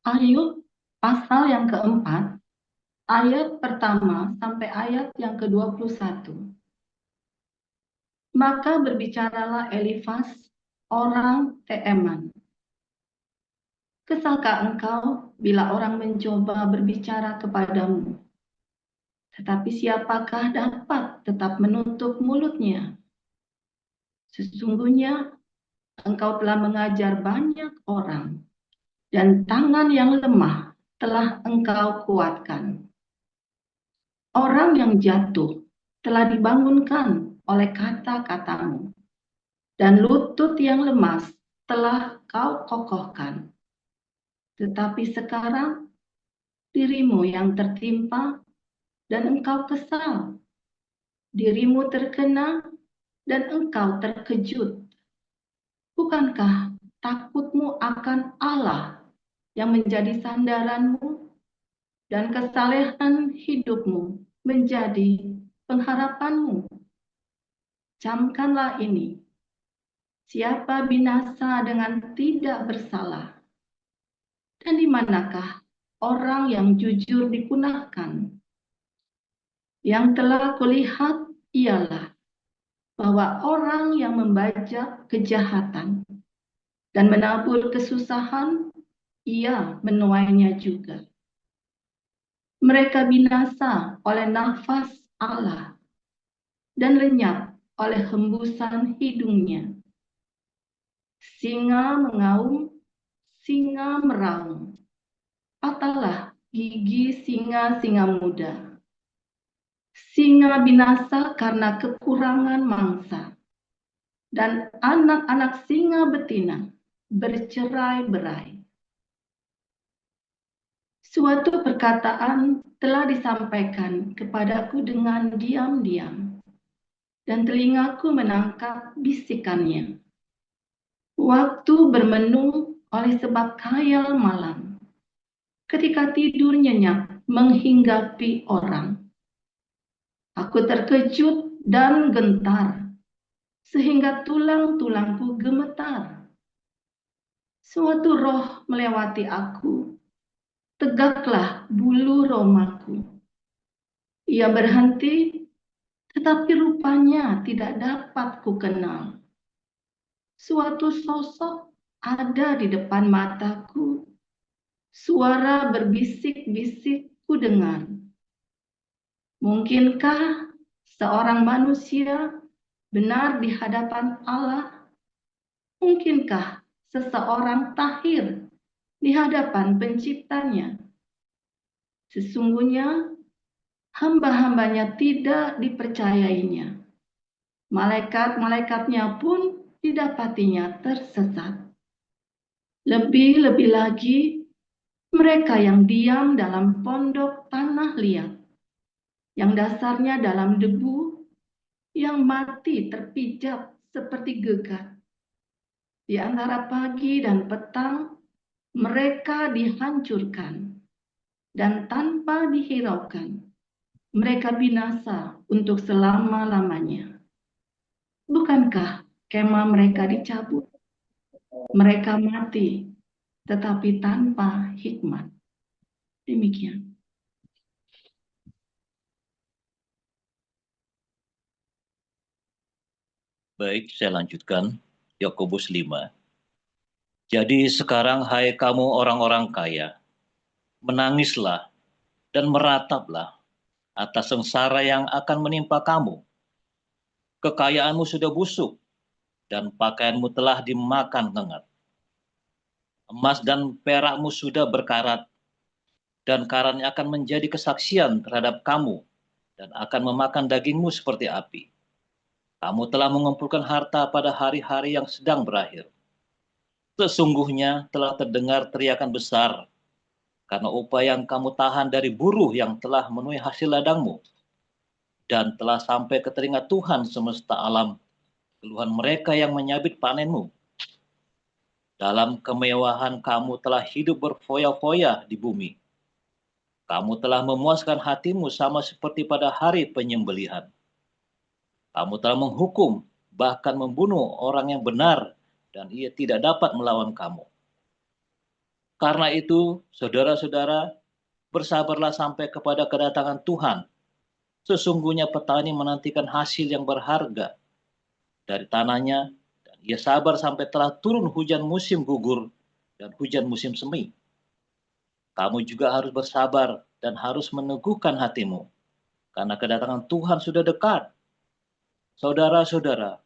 Ayub pasal yang keempat, ayat pertama sampai ayat yang ke-21. Maka berbicaralah Elifas, orang Teeman. Kesalkah engkau bila orang mencoba berbicara kepadamu? Tetapi siapakah dapat tetap menutup mulutnya? Sesungguhnya engkau telah mengajar banyak orang, dan tangan yang lemah telah engkau kuatkan. Orang yang jatuh telah dibangunkan oleh kata-katamu, dan lutut yang lemas telah kau kokohkan. Tetapi sekarang dirimu yang tertimpa dan engkau kesal. Dirimu terkena dan engkau terkejut. Bukankah takutmu akan Allah yang menjadi sandaranmu dan kesalehan hidupmu menjadi pengharapanmu? Camkanlah ini. Siapa binasa dengan tidak bersalah? Dan di manakah orang yang jujur dipunahkan? Yang telah kulihat ialah bahwa orang yang membajak kejahatan dan menabur kesusahan, ia menuainya juga. Mereka binasa oleh nafas Allah dan lenyap oleh hembusan hidungnya. Singa mengaum, singa meraung. Patahlah gigi singa-singa muda. Singa binasa karena kekurangan mangsa, dan anak-anak singa betina bercerai-berai. Suatu perkataan telah disampaikan kepadaku dengan diam-diam, dan telingaku menangkap bisikannya. Waktu bermenung oleh sebab khayal malam, ketika tidur nyenyak menghinggapi orang. Aku terkejut dan gentar, sehingga tulang-tulangku gemetar. Suatu roh melewati aku, tegaklah bulu romaku. Ia berhenti, tetapi rupanya tidak dapat kukenal. Suatu sosok ada di depan mataku, suara berbisik-bisik kudengar. Mungkinkah seorang manusia benar di hadapan Allah? Mungkinkah seseorang tahir di hadapan penciptanya? Sesungguhnya hamba-hambanya tidak dipercayainya. Malaikat-malaikatnya pun didapatinya tersesat. Lebih-lebih lagi mereka yang diam dalam pondok tanah liat, yang dasarnya dalam debu, yang mati terpijak seperti gegat. Di antara pagi dan petang mereka dihancurkan, dan tanpa dihiraukan mereka binasa untuk selama-lamanya. Bukankah kemah mereka dicabut? Mereka mati, tetapi tanpa hikmat. Demikian. Baik, saya lanjutkan. Yakobus 5. Jadi sekarang hai kamu orang-orang kaya, menangislah dan merataplah atas sengsara yang akan menimpa kamu. Kekayaanmu sudah busuk dan pakaianmu telah dimakan lengat. Emas dan perakmu sudah berkarat, dan karatnya akan menjadi kesaksian terhadap kamu dan akan memakan dagingmu seperti api. Kamu telah mengumpulkan harta pada hari-hari yang sedang berakhir. Sesungguhnya telah terdengar teriakan besar karena upah yang kamu tahan dari buruh yang telah menuai hasil ladangmu, dan telah sampai ke telinga Tuhan semesta alam keluhan mereka yang menyabit panenmu. Dalam kemewahan kamu telah hidup berfoya-foya di bumi. Kamu telah memuaskan hatimu sama seperti pada hari penyembelihan. Kamu telah menghukum, bahkan membunuh orang yang benar, dan ia tidak dapat melawan kamu. Karena itu, saudara-saudara, bersabarlah sampai kepada kedatangan Tuhan. Sesungguhnya petani menantikan hasil yang berharga dari tanahnya, dan ia sabar sampai telah turun hujan musim gugur dan hujan musim semi. Kamu juga harus bersabar dan harus meneguhkan hatimu, karena kedatangan Tuhan sudah dekat. Saudara-saudara,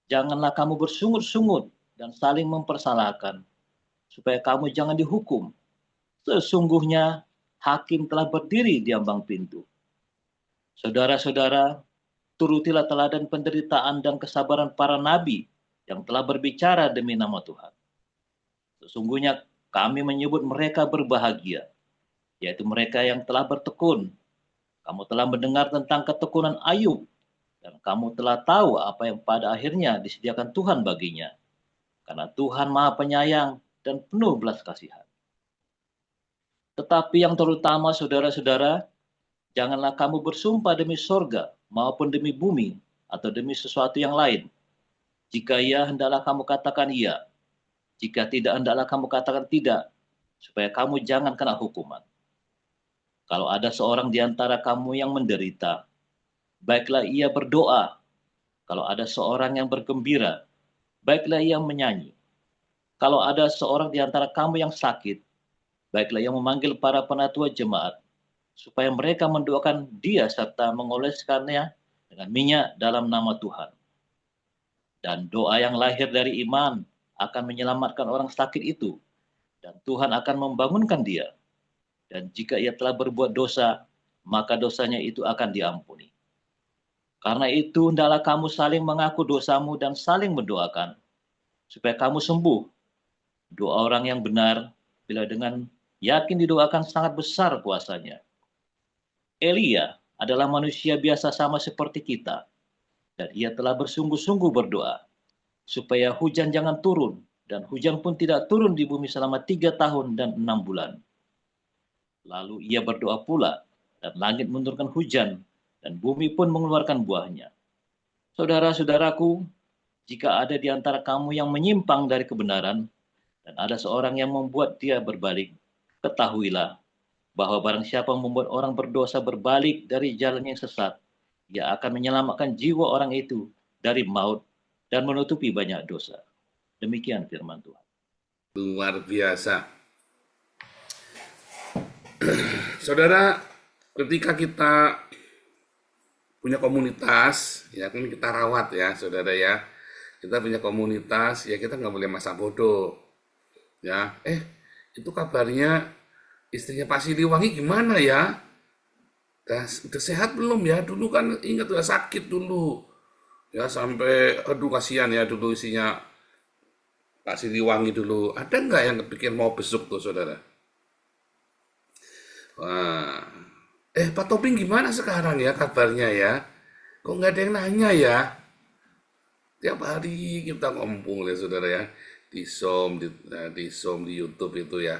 janganlah kamu bersungut-sungut dan saling mempersalahkan, supaya kamu jangan dihukum. Sesungguhnya hakim telah berdiri di ambang pintu. Saudara-saudara, turutilah teladan penderitaan dan kesabaran para nabi yang telah berbicara demi nama Tuhan. Sesungguhnya kami menyebut mereka berbahagia, yaitu mereka yang telah bertekun. Kamu telah mendengar tentang ketekunan Ayub, dan kamu telah tahu apa yang pada akhirnya disediakan Tuhan baginya. Karena Tuhan Maha Penyayang dan penuh belas kasihan. Tetapi yang terutama, saudara-saudara, janganlah kamu bersumpah demi sorga maupun demi bumi atau demi sesuatu yang lain. Jika iya, hendaklah kamu katakan iya. Jika tidak, hendaklah kamu katakan tidak, supaya kamu jangan kena hukuman. Kalau ada seorang di antara kamu yang menderita, baiklah ia berdoa. Kalau ada seorang yang bergembira, baiklah ia menyanyi. Kalau ada seorang di antara kamu yang sakit, baiklah ia memanggil para penatua jemaat, supaya mereka mendoakan dia serta mengoleskannya dengan minyak dalam nama Tuhan. Dan doa yang lahir dari iman akan menyelamatkan orang sakit itu, dan Tuhan akan membangunkan dia. Dan jika ia telah berbuat dosa, maka dosanya itu akan diampuni. Karena itu, hendaklah kamu saling mengaku dosamu dan saling mendoakan, supaya kamu sembuh. Doa orang yang benar, bila dengan yakin didoakan, sangat besar kuasanya. Elia adalah manusia biasa sama seperti kita, dan ia telah bersungguh-sungguh berdoa, supaya hujan jangan turun, dan hujan pun tidak turun di bumi selama 3 tahun dan 6 bulan. Lalu ia berdoa pula, dan langit menurunkan hujan, dan bumi pun mengeluarkan buahnya. Saudara-saudaraku, jika ada di antara kamu yang menyimpang dari kebenaran, dan ada seorang yang membuat dia berbalik, ketahuilah bahwa barang siapa membuat orang berdosa berbalik dari jalan yang sesat, ia akan menyelamatkan jiwa orang itu dari maut dan menutupi banyak dosa. Demikian firman Tuhan. Luar biasa. Saudara, ketika kita punya komunitas, ya kan kita rawat ya, saudara ya. Kita punya komunitas, ya kita nggak boleh masa bodoh. Ya, itu kabarnya istrinya Pak Siliwangi gimana ya? Udah sehat belum ya? Dulu kan ingat udah sakit dulu. Ya sampai, aduh kasihan ya dulu isinya Pak Siliwangi dulu. Ada nggak yang kepikir mau besuk tuh saudara? Wah. Pak Toping gimana sekarang ya kabarnya ya? Kok nggak ada yang nanya ya? Tiap hari kita ngumpul ya saudara ya. Di Zoom, di YouTube itu ya.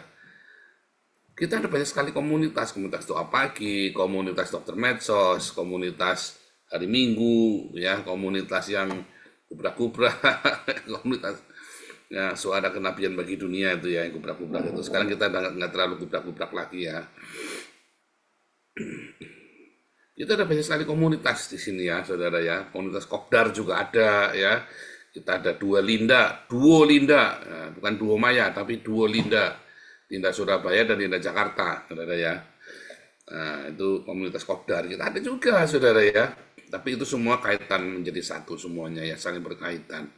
Kita ada banyak sekali komunitas doa pagi, komunitas dokter medsos, komunitas hari Minggu, ya, komunitas yang kubrak-kubrak, komunitas ya, suara kenabian bagi dunia itu ya, yang kubrak-kubrak itu. Sekarang kita nggak terlalu kubrak-kubrak lagi ya. Kita ada banyak sekali komunitas di sini ya, saudara ya. Komunitas Kopdar juga ada ya. Kita ada duo Linda, ya, bukan duo Maya, tapi duo Linda Surabaya dan Linda Jakarta, saudara ya. Nah, itu komunitas Kopdar kita ada juga, saudara ya. Tapi itu semua kaitan menjadi satu semuanya ya, saling berkaitan.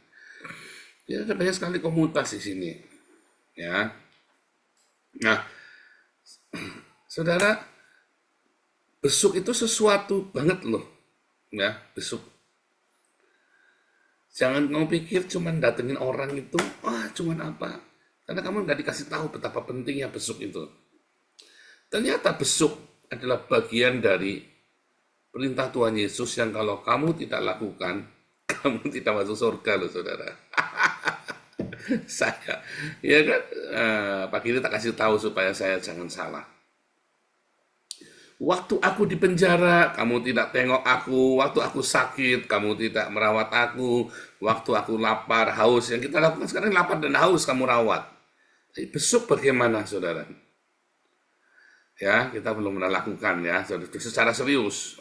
Ya, ada banyak sekali komunitas di sini, ya. Nah, saudara, besuk itu sesuatu banget loh, ya, besuk. Jangan kamu pikir cuman datengin orang itu, cuman apa? Karena kamu nggak dikasih tahu betapa pentingnya besuk itu. Ternyata besuk adalah bagian dari perintah Tuhan Yesus yang kalau kamu tidak lakukan, kamu tidak masuk surga loh saudara. Saya, ya kan, Pak Giri tak kasih tahu supaya saya jangan salah. Waktu aku di penjara, kamu tidak tengok aku. Waktu aku sakit, kamu tidak merawat aku. Waktu aku lapar, haus. Yang kita lakukan sekarang lapar dan haus, kamu rawat. Tapi besuk bagaimana, saudara? Ya, kita belum pernah lakukan ya, secara serius.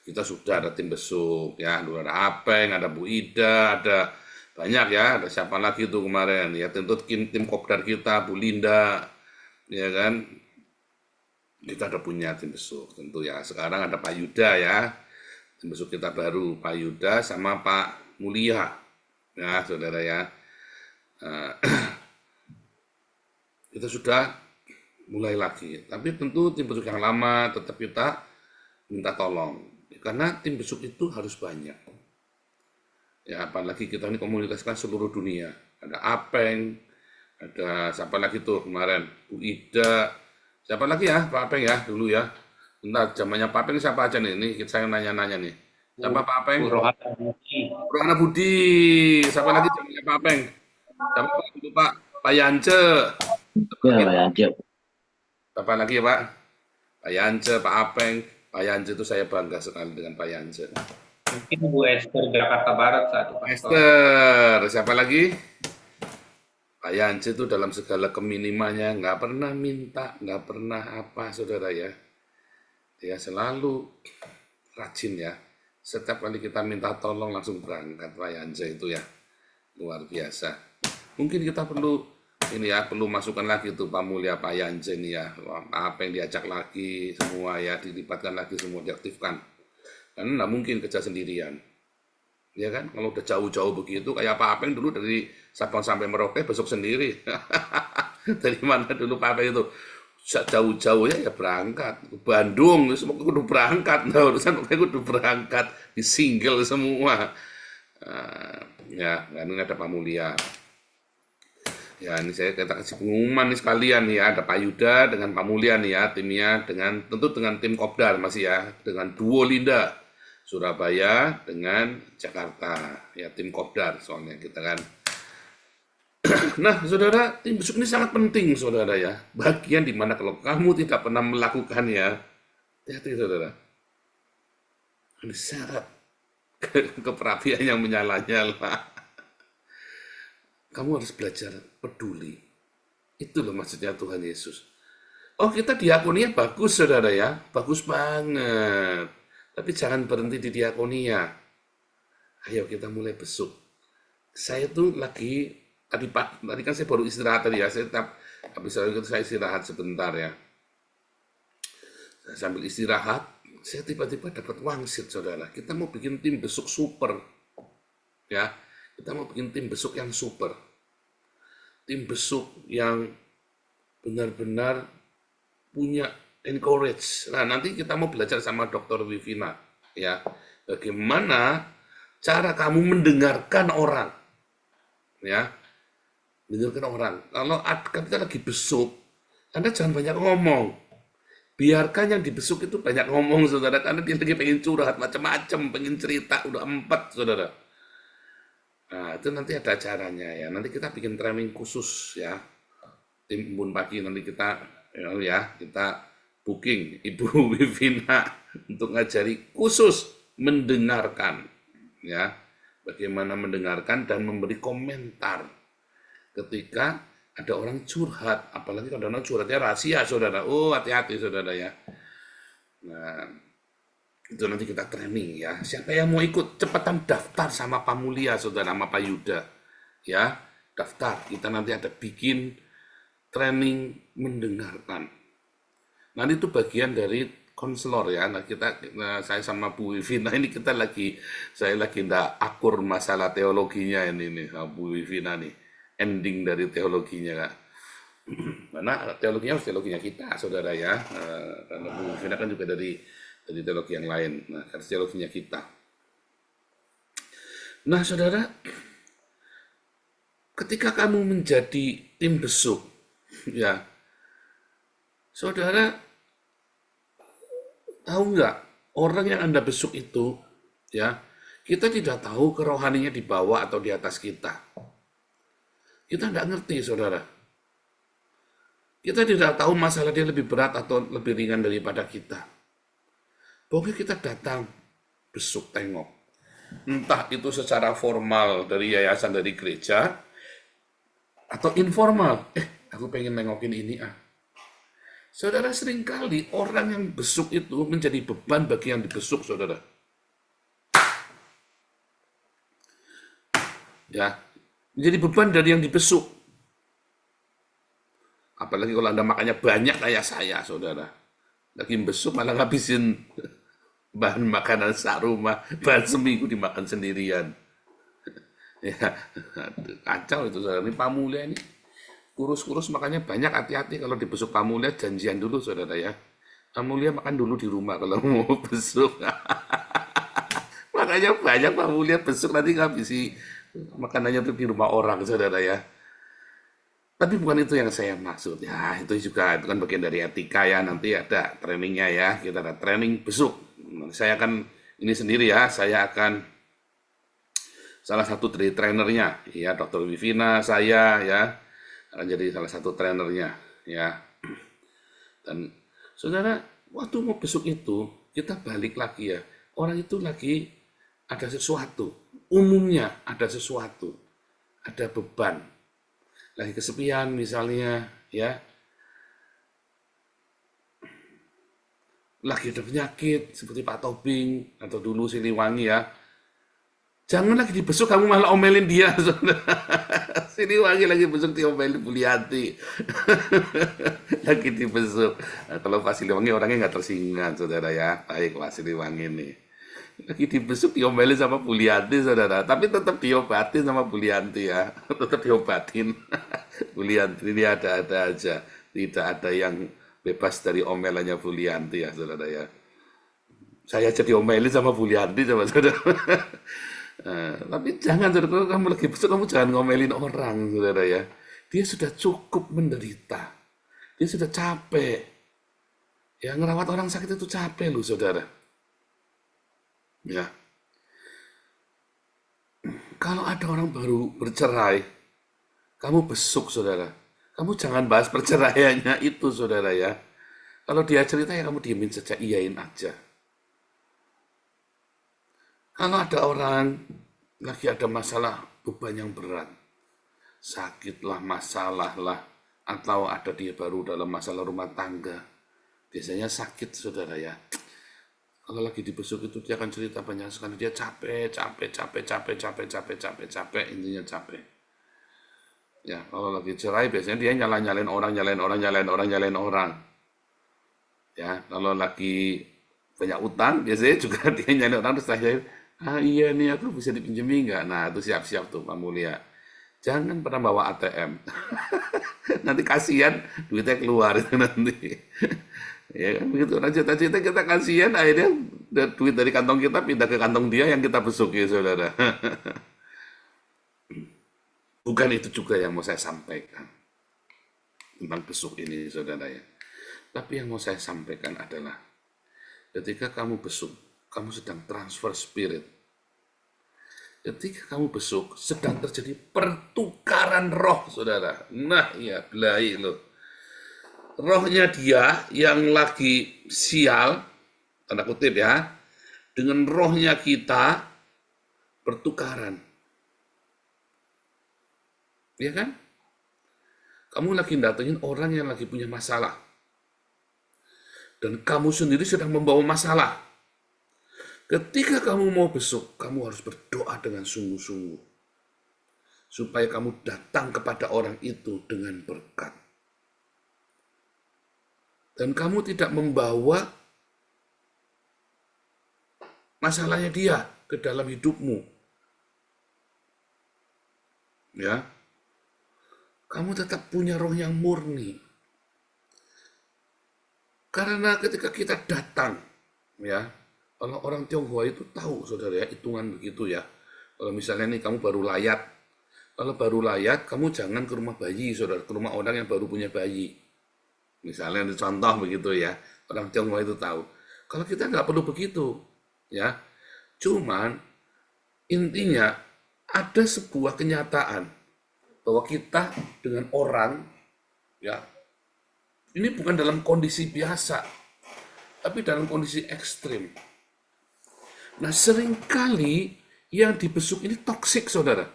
Kita sudah ada tim besuk, ya, ada Apeng, ada Bu Ida, ada banyak ya, ada siapa lagi tuh kemarin, ya, tentu tim kopdar kita, Bu Linda, ya kan, kita ada punya tim besuk, tentu ya. Sekarang ada Pak Yuda ya, tim besuk kita baru, Pak Yuda sama Pak Mulia, ya, saudara ya. Kita sudah mulai lagi. Tapi tentu tim besuk yang lama tetap kita minta tolong. Karena tim besuk itu harus banyak. Ya, apalagi kita ini komunitas kan seluruh dunia. Ada Apeng, ada siapa lagi tuh kemarin, Bu Ida, siapa lagi ya, Pak Apeng ya dulu ya. Bentar, zamannya Pak Apeng siapa aja nih? Ini saya nanya-nanya nih. Siapa Pak Apeng? Rohana Budi. Rohana Budi. Siapa lagi zamannya Pak Apeng? Siapa lagi tuh Pak? Pak Yance. Ya, Pak Yance. Siapa lagi ya Pak? Pak Yance, Pak Apeng. Pak Yance itu saya bangga sekali dengan Pak Yance. Mungkin Bu Esther Jakarta Barat saat itu. Esther, siapa lagi? Pak Yance itu dalam segala keminimannya nggak pernah minta, nggak pernah apa, saudara ya. Dia selalu rajin ya. Setiap kali kita minta tolong langsung berangkat Pak Yance itu ya. Luar biasa. Mungkin kita perlu ini ya, perlu masukan lagi tuh Pak Mulia, Pak Yance nih ya. Apa yang diajak lagi semua ya, dilibatkan lagi semua, diaktifkan. Karena nggak mungkin kerja sendirian. Ya kan, kalau udah jauh-jauh begitu, kayak Pak Apeng dulu dari Sabang sampai Merauke besok sendiri. Dari mana dulu Pak Apeng itu? Jauh-jauh ya berangkat. Ke Bandung, semua kudu berangkat. Nah, urusan pokoknya kudu berangkat. Di single semua. Ya, ini ada Pak Mulia. Ya, ini saya kasih pengumuman nih sekalian nih ya. Ada Pak Yuda dengan Pak Mulia nih ya, timnya. Tentu dengan tim Kopdar masih ya. Dengan duo Linda. Surabaya dengan Jakarta, ya tim Kopdar soalnya kita kan. Nah, saudara, tim besuk ini sangat penting, saudara ya. Bagian dimana kalau kamu tidak pernah melakukannya, hati-hati saudara. Ini syarat keperapian yang menyala-nyala. Kamu harus belajar peduli. Itu loh maksudnya Tuhan Yesus. Oh, kita diakoninya bagus, saudara ya. Bagus banget. Tapi jangan berhenti di diakonia. Ayo kita mulai besuk. Saya tuh tadi kan saya baru istirahat tadi ya. Habis itu saya istirahat sebentar ya. Sambil istirahat, saya tiba-tiba dapat wangsit, saudara. Kita mau bikin tim besuk super. Ya, kita mau bikin tim besuk yang super. Tim besuk yang benar-benar punya encourage. Nah, nanti kita mau belajar sama Dr. Wivina ya. Bagaimana cara kamu mendengarkan orang. Ya. Mendengarkan orang. Kalau kita lagi besuk, Anda jangan banyak ngomong. Biarkan yang dibesuk itu banyak ngomong, saudara, karena dia lagi pengen curhat macam-macam, pengen cerita, udah 4, saudara. Nah, itu nanti ada caranya ya. Nanti kita bikin training khusus ya. Tim Embun Pagi nanti kita booking Ibu Wivina untuk ngajari khusus mendengarkan ya, bagaimana mendengarkan dan memberi komentar ketika ada orang curhat, apalagi kalau orang curhatnya rahasia, saudara. Oh, hati-hati saudara ya. Nah, itu nanti kita training ya. Siapa yang mau ikut cepetan daftar sama Pak Mulia, saudara, sama Pak Yuda ya. Daftar, kita nanti ada bikin training mendengarkan. Nanti itu bagian dari konselor ya. Nah, saya sama Bu Wivina ini saya lagi ndak akur masalah teologinya ini nih, sama Bu Wivina nih. Ending dari teologinya, Kak. Karena teologinya harus teologinya kita, saudara ya. Karena Bu Wivina kan juga dari teologi yang lain. Nah, harus teologinya kita. Nah, saudara, ketika kamu menjadi tim besuk, ya, saudara, tahu nggak, orang yang Anda besuk itu, ya, kita tidak tahu kerohaninya di bawah atau di atas kita. Kita nggak ngerti, saudara. Kita tidak tahu masalah dia lebih berat atau lebih ringan daripada kita. Pokoknya kita datang, besuk, tengok. Entah itu secara formal dari yayasan, dari gereja, atau informal. Aku pengen nengokin ini ah. Saudara, seringkali orang yang besuk itu menjadi beban bagi yang dibesuk, saudara. Ya, menjadi beban dari yang dibesuk. Apalagi kalau Anda makannya banyak kayak saya, saudara. Lagi besuk malah ngabisin bahan makanan sak rumah, bahan seminggu dimakan sendirian. Ya, kacau itu, saudara. Ini Pamulia ini kurus-kurus makanya banyak, hati-hati kalau dibesuk Pamulia, janjian dulu, saudara ya. Pamulia makan dulu di rumah kalau mau besuk. Makanya banyak Pamulia besuk nanti ngabisi makanannya tuh di rumah orang, saudara ya. Tapi bukan itu yang saya maksud ya, itu juga itu kan bagian dari etika ya, nanti ada trainingnya ya, kita ada training besuk. Saya akan ini sendiri ya, saya akan salah satu dari trainernya ya, Dr. Vivina saya ya akan jadi salah satu trainernya ya. Dan saudara, waktu mau besuk itu kita balik lagi ya, orang itu lagi ada sesuatu, umumnya ada sesuatu, ada beban, lagi kesepian misalnya ya, lagi ada penyakit seperti Pak Tobing atau dulu Siliwangi ya. Jangan lagi dibesuk, kamu malah omelin dia, saudara. Siliwangi lagi besuk diomelin Bu Lianti. Lagi dibesuk. Nah, kalau Pak Siliwangi orangnya nggak tersinggung, saudara ya. Baik Pak Siliwangi ini. Lagi dibesuk diomelin sama Bu Lianti, saudara. Tapi tetap diobatin sama Bu Lianti ya. Tetap diobatin. Bu Lianti ini ada-ada aja. Tidak ada yang bebas dari omelannya Bu Lianti ya, saudara ya. Saya jadi omelin sama Bu Lianti, sama saudara. Tapi jangan, saudara, kalau kamu lagi besok, kamu jangan ngomelin orang, saudara ya. Dia sudah cukup menderita. Dia sudah capek. Ya, ngerawat orang sakit itu capek loh, saudara. Ya. Kalau ada orang baru bercerai, kamu besuk, saudara. Kamu jangan bahas perceraiannya itu, saudara ya. Kalau dia cerita ya kamu diemin saja, iyain aja. Kalau ada orang lagi ada masalah beban yang berat, sakit lah, masalah lah, atau ada dia baru dalam masalah rumah tangga, biasanya sakit, saudara ya. Kalau lagi dibesuk itu dia akan cerita banyak sekali, dia capek, intinya capek. Ya, kalau lagi cerai biasanya dia nyalain orang. Ya, kalau lagi banyak utang biasanya juga dia nyalain orang terus tanya, iya nih aku bisa dipinjemi nggak? Nah itu siap-siap tuh Pak Mulia. Jangan pernah bawa ATM. Nanti kasihan duitnya keluar itu nanti. Ya kan begitu. Orang cita-cita kita kasihan, akhirnya duit dari kantong kita pindah ke kantong dia yang kita besuk ya, saudara. Bukan itu juga yang mau saya sampaikan tentang besuk ini, saudara ya. Tapi yang mau saya sampaikan adalah ketika kamu besuk, kamu sedang transfer spirit. Ketika kamu besuk, sedang terjadi pertukaran roh, saudara. Nah, iya, belahi loh. Rohnya dia yang lagi sial, tanda kutip ya, dengan rohnya kita pertukaran. Ya kan? Kamu lagi datengin orang yang lagi punya masalah. Dan kamu sendiri sedang membawa masalah. Ketika kamu mau besuk, kamu harus berdoa dengan sungguh-sungguh. Supaya kamu datang kepada orang itu dengan berkat. Dan kamu tidak membawa masalahnya dia ke dalam hidupmu. Ya. Kamu tetap punya roh yang murni. Karena ketika kita datang, ya, kalau orang Tionghoa itu tahu, saudara ya, hitungan begitu ya. Kalau misalnya nih kamu baru layat, kalau baru layat, kamu jangan ke rumah bayi, saudara, ke rumah orang yang baru punya bayi. Misalnya contoh begitu ya, orang Tionghoa itu tahu. Kalau kita nggak perlu begitu, ya. Cuman intinya ada sebuah kenyataan bahwa kita dengan orang, ya, ini bukan dalam kondisi biasa, tapi dalam kondisi ekstrim. Nah, seringkali yang dibesuk ini toksik, saudara.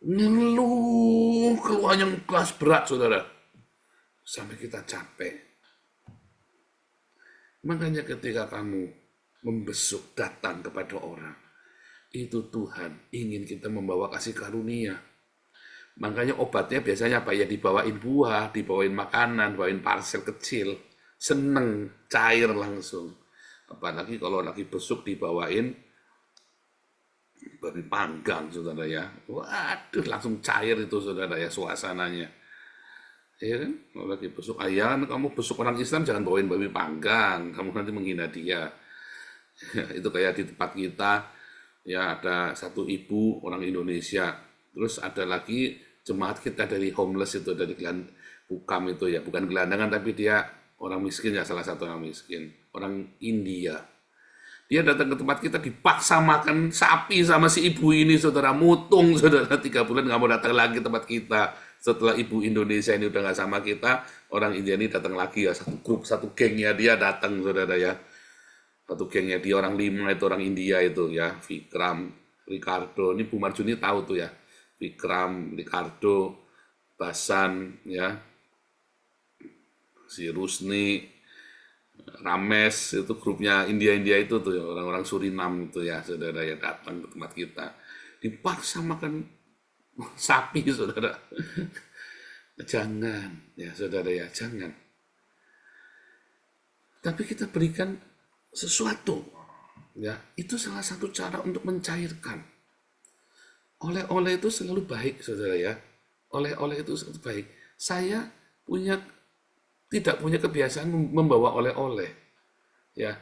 ngeluh, keluhan yang kelas berat, saudara. Sampai kita capek. Makanya ketika kamu membesuk datang kepada orang, itu Tuhan ingin kita membawa kasih karunia. Makanya obatnya biasanya apa ya, dibawain buah, dibawain makanan, bawain parcel kecil, seneng, cair langsung. Apalagi kalau lagi besuk dibawain babi panggang, saudara ya. Waduh, langsung cair itu, saudara ya, suasananya. Ya kan? Kalau lagi besuk ayam, kamu besuk orang Islam jangan bawain babi panggang, kamu nanti menghina dia. Itu kayak di tempat kita, ya ada satu ibu orang Indonesia, terus ada lagi jemaat kita dari homeless itu, dari Bukam itu ya, bukan gelandangan tapi dia orang miskin ya, salah satu orang miskin, orang India. Dia datang ke tempat kita dipaksa makan sapi sama si ibu ini, saudara, mutung, saudara, 3 bulan nggak mau datang lagi ke tempat kita. Setelah ibu Indonesia ini udah nggak sama kita, orang India ini datang lagi ya, satu grup, satu gengnya dia datang, saudara ya. Satu gengnya dia orang 5 itu orang India itu ya, Vikram, Ricardo, ini Bu Marjuni tahu tuh ya, Vikram, Ricardo, Basan ya, si Rusni, Rames, itu grupnya India-India itu tuh ya, orang-orang Surinam itu ya, saudara ya, datang ke tempat kita. Dipaksa makan sapi, saudara. Jangan, ya saudara ya, jangan. Tapi kita berikan sesuatu, ya, itu salah satu cara untuk mencairkan. Oleh-oleh itu selalu baik, saudara ya. Oleh-oleh itu selalu baik. Saya tidak punya kebiasaan membawa oleh-oleh, ya.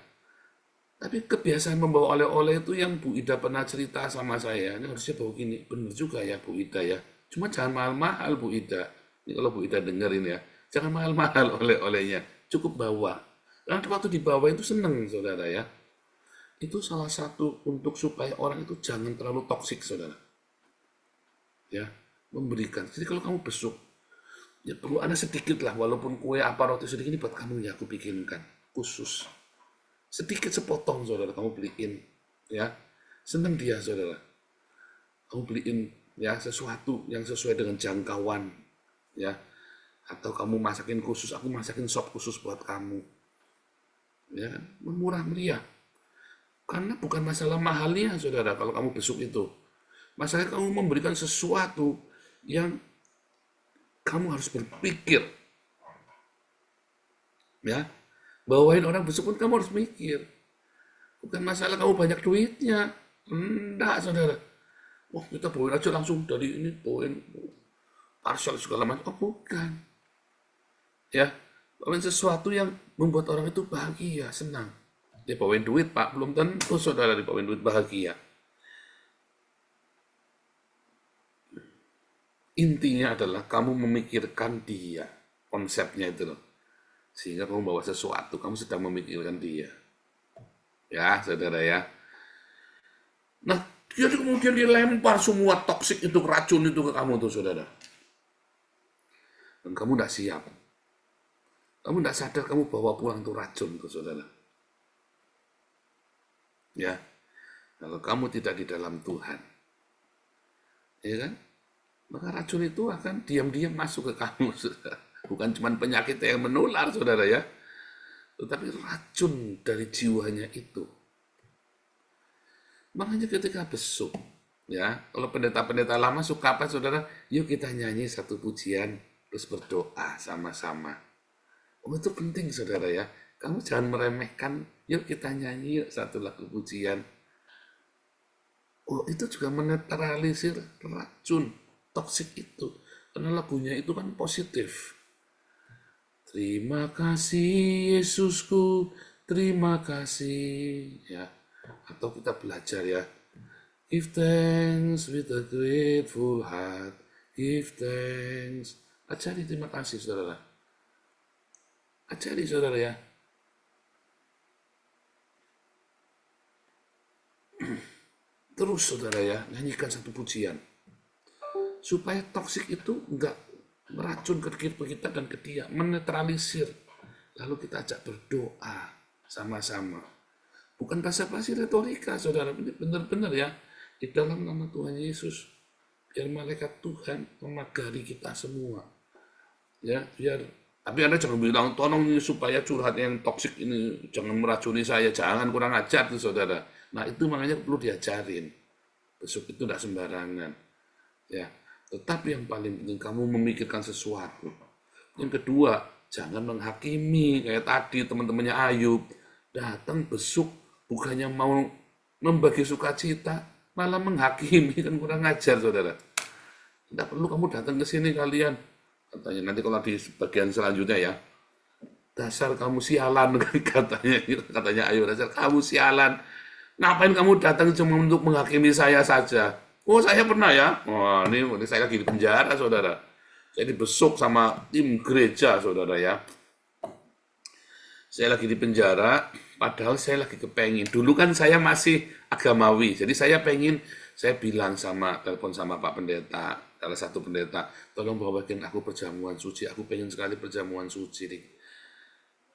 Tapi kebiasaan membawa oleh-oleh itu yang Bu Ida pernah cerita sama saya, ini harusnya bawa gini, bener juga ya Bu Ida ya. Cuma jangan mahal-mahal Bu Ida. Ini kalau Bu Ida dengerin ya, jangan mahal-mahal oleh-olehnya, cukup bawa. Karena waktu dibawa itu seneng, saudara ya. Itu salah satu untuk supaya orang itu jangan terlalu toksik, saudara. Ya, memberikan. Jadi kalau kamu besuk, ya perlu ada sedikit lah, walaupun kue apa roti sedikit ini buat kamu ya, aku bikinkan khusus. Sedikit sepotong, saudara, kamu beliin, ya. Seneng dia, saudara. Kamu beliin ya sesuatu yang sesuai dengan jangkauan, ya. Atau kamu masakin khusus, aku masakin sop khusus buat kamu. Ya, murah meriah. Karena bukan masalah mahalnya, saudara, kalau kamu besuk itu. Masalahnya kamu memberikan sesuatu yang kamu harus berpikir. Ya, bawain orang besuk pun kamu harus mikir. Bukan masalah kamu banyak duitnya. Enggak, saudara. Wah, kita bawain aja langsung dari ini, bawain parcel segala macam. Oh, bukan. Ya, bawain sesuatu yang membuat orang itu bahagia, senang. Dia bawain duit, Pak. Belum tentu, saudara, dibawain duit bahagia. Intinya adalah kamu memikirkan dia. Konsepnya itu loh. Sehingga kamu bawa sesuatu, kamu sedang memikirkan dia. Ya, saudara ya. Nah, jadi kemudian dilempar semua toksik itu, racun itu ke kamu tuh, saudara. Dan kamu tidak siap. Kamu tidak sadar kamu bawa pulang tuh racun tuh, saudara. Ya, kalau kamu tidak di dalam Tuhan, ya kan? Maka racun itu akan diam-diam masuk ke kamu, saudara. Bukan cuma penyakit yang menular, saudara ya, tetapi racun dari jiwanya itu. Makanya ketika besuk, ya, kalau pendeta-pendeta lama suka apa, saudara? Yuk kita nyanyi satu pujian, terus berdoa sama-sama. Oh, itu penting, saudara ya. Kamu jangan meremehkan, yuk kita nyanyi yuk satu lagu pujian. Oh, itu juga menetralisir racun toksik itu. Karena lagunya itu kan positif. Terima kasih Yesusku, terima kasih. Ya, atau kita belajar ya. Give thanks with a grateful heart. Give thanks. Ajari terima kasih, saudara. Ajari, saudara ya. Terus, saudara ya, nyanyikan satu pujian. Supaya toksik itu enggak meracun ke kita dan ke dia, menetralisir. Lalu kita ajak berdoa sama-sama. Bukan basa-basi retorika, saudara. Benar-benar ya. Di dalam nama Tuhan Yesus, biar malaikat Tuhan memagari kita semua. Ya, biar tapi Anda jangan bilang tolong ini supaya curhat yang toksik ini jangan meracuni saya, jangan kurang ajar tuh saudara. Nah itu makanya perlu diajarin. Besok itu tidak sembarangan. Ya, tetapi yang paling penting kamu memikirkan sesuatu. Yang kedua, jangan menghakimi kayak tadi teman-temannya Ayub datang besuk bukannya mau membagi sukacita, malah menghakimi kan kurang ajar saudara. Tidak perlu kamu datang ke sini kalian. Katanya nanti kalau di bagian selanjutnya ya, dasar kamu sialan katanya Ayub, dasar kamu sialan. Ngapain kamu datang cuma untuk menghakimi saya saja? Oh saya pernah ya. Wah ini saya lagi di penjara saudara. Saya dibesuk sama tim gereja saudara ya. Saya lagi di penjara, padahal saya lagi kepengen. Dulu kan saya masih agamawi, jadi saya bilang telepon sama Pak Pendeta, salah satu pendeta, tolong bawakan aku perjamuan suci, aku pengen sekali perjamuan suci nih.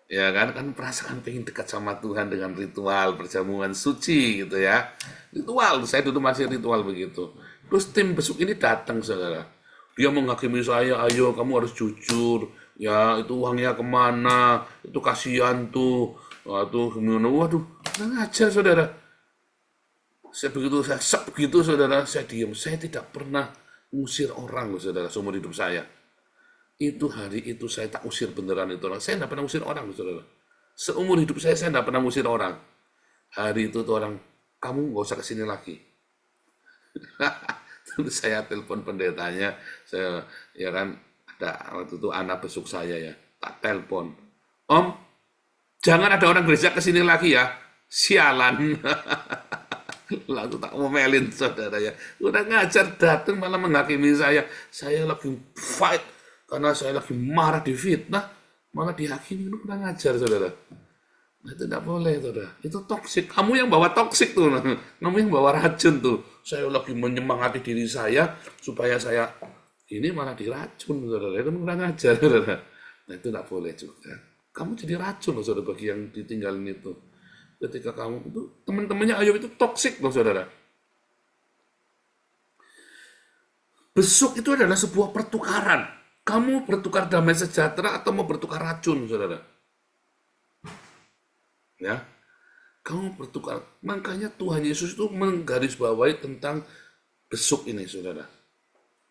Ya kan perasaan pengen dekat sama Tuhan dengan ritual perjamuan suci gitu ya. Ritual, saya dulu masih ritual begitu. Terus tim besuk ini datang saudara. Dia menghakimi saya, ayo kamu harus jujur. Ya itu uangnya kemana, itu kasihan tuh. Waduh, ngajar saudara. Saya begitu saudara, saya diam. Saya tidak pernah ngusir orang loh saudara, seumur hidup saya. Itu hari itu saya tak usir beneran itu orang. Saya tidak pernah usir orang, saudara. Seumur hidup saya tidak pernah usir orang. Hari itu tuh orang, kamu nggak usah kesini lagi. Terus saya telepon pendetanya, ya kan ada waktu itu anak besuk saya ya, tak telepon. Om, jangan ada orang gereja kesini lagi ya, sialan. Lalu tak ngomelin saudara ya, udah ngajar datang malah menghakimi saya lagi fight. Karena saya lagi marah di fitnah, malah dihakimi, itu kurang ajar, saudara. Nah, itu tidak boleh, saudara. Itu toksik. Kamu yang bawa toksik tuh. Kamu yang bawa racun tuh. Saya lagi menyemangati diri saya, supaya saya, ini malah diracun, saudara. Itu kurang ajar, saudara. Nah, itu tidak boleh juga. Kamu jadi racun, loh, saudara, bagi yang ditinggalin itu. Ketika kamu, itu teman-temannya Ayub itu toksik, loh, saudara. Besuk itu adalah sebuah pertukaran. Kamu bertukar damai sejahtera atau mau bertukar racun, saudara? Ya, kamu bertukar. Makanya Tuhan Yesus itu menggarisbawahi tentang besuk ini, saudara.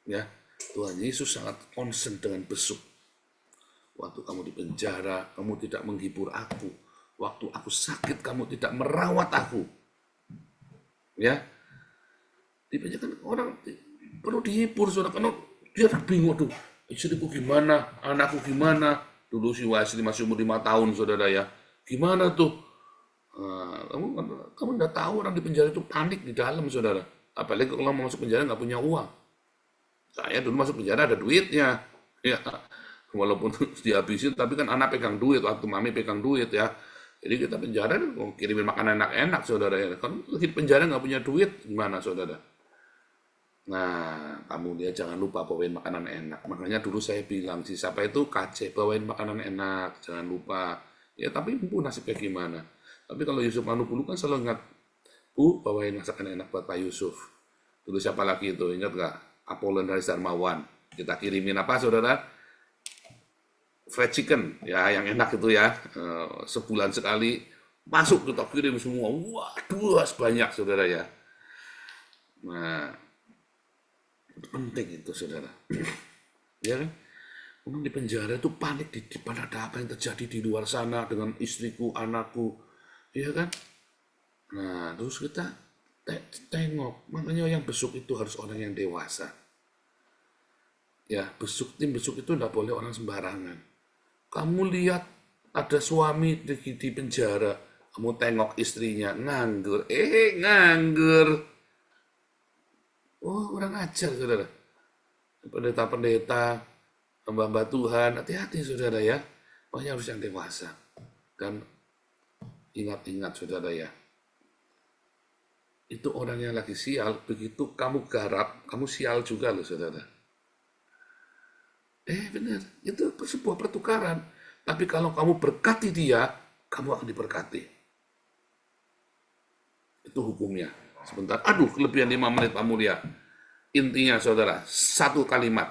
Ya, Tuhan Yesus sangat concern dengan besuk. Waktu kamu di penjara, kamu tidak menghibur aku. Waktu aku sakit, kamu tidak merawat aku. Ya, di penjara kan orang perlu dihibur, saudara. Karena dia bingung tuh. Istriku gimana, anakku gimana. Dulu si Wesley masih umur 5 tahun, saudara ya. Gimana tuh? Kamu nggak tahu orang di penjara itu panik di dalam, saudara. Apalagi kalau mau masuk penjara nggak punya uang. Saya dulu masuk penjara ada duitnya. Ya, walaupun dihabisin, tapi kan anak pegang duit, waktu mami pegang duit ya. Jadi kita penjara kirimin makanan enak-enak, saudara ya. Kalau di penjara nggak punya duit, gimana, saudara? Nah, kamu dia jangan lupa bawain makanan enak. Makanya dulu saya bilang, siapa itu KC, bawain makanan enak, jangan lupa. Ya, tapi Bu nasibnya gimana? Tapi kalau Yusuf Manupulu kan selalu ingat, Bu, bawain masakan enak buat Pak Yusuf. Dulu siapa lagi itu, ingat nggak? Apollon Haris Darmawan. Kita kirimin apa, saudara? Fried chicken, ya yang enak itu ya. Sebulan sekali, masuk kita kirim semua. Waduh, banyak, saudara ya. Nah, penting itu, saudara. Ya kan? Orang di penjara itu panik di depan ada apa yang terjadi di luar sana dengan istriku, anakku. Ya kan? Nah, terus kita tengok. Makanya yang besuk itu harus orang yang dewasa. Ya, tim besuk itu tidak boleh orang sembarangan. Kamu lihat ada suami di penjara, kamu tengok istrinya nganggur. Nganggur. Oh, kurang ajar, saudara. Pendeta-pendeta, hamba-hamba Tuhan, hati-hati, saudara ya. Pokoknya harus yang dewasa. Dan ingat-ingat, saudara ya. Itu orang yang lagi sial, begitu kamu garap, kamu sial juga loh, saudara. Benar, itu sebuah pertukaran. Tapi kalau kamu berkati dia, kamu akan diberkati. Itu hukumnya. Sebentar, aduh, kelebihan 5 menit Pak Mulia. Intinya saudara, satu kalimat.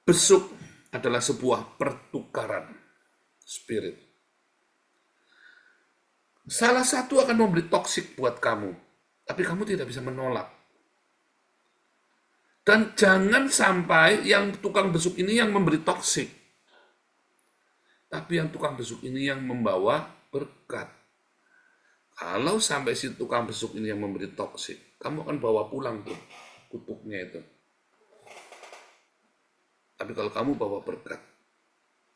Besuk adalah sebuah pertukaran spirit. Salah satu akan memberi toksik buat kamu, tapi kamu tidak bisa menolak. Dan jangan sampai yang tukang besuk ini yang memberi toksik, tapi yang tukang besuk ini yang membawa berkat. Kalau sampai si tukang besuk ini yang memberi toksik, kamu akan bawa pulang tuh kutuknya itu. Tapi kalau kamu bawa berkat,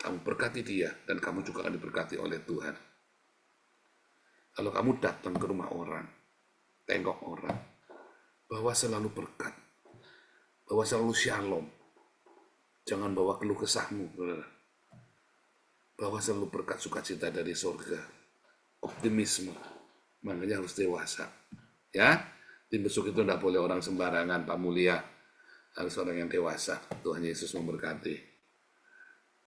kamu berkati dia, dan kamu juga akan diberkati oleh Tuhan. Kalau kamu datang ke rumah orang, tengok orang, bawa selalu berkat, bawa selalu shalom. Jangan bawa keluh kesahmu, saudara. Bawa selalu berkat sukacita dari surga, optimisme. Makanya harus dewasa. Ya, tim besuk itu tidak boleh orang sembarangan, Pak Mulia. Harus orang yang dewasa. Tuhan Yesus memberkati.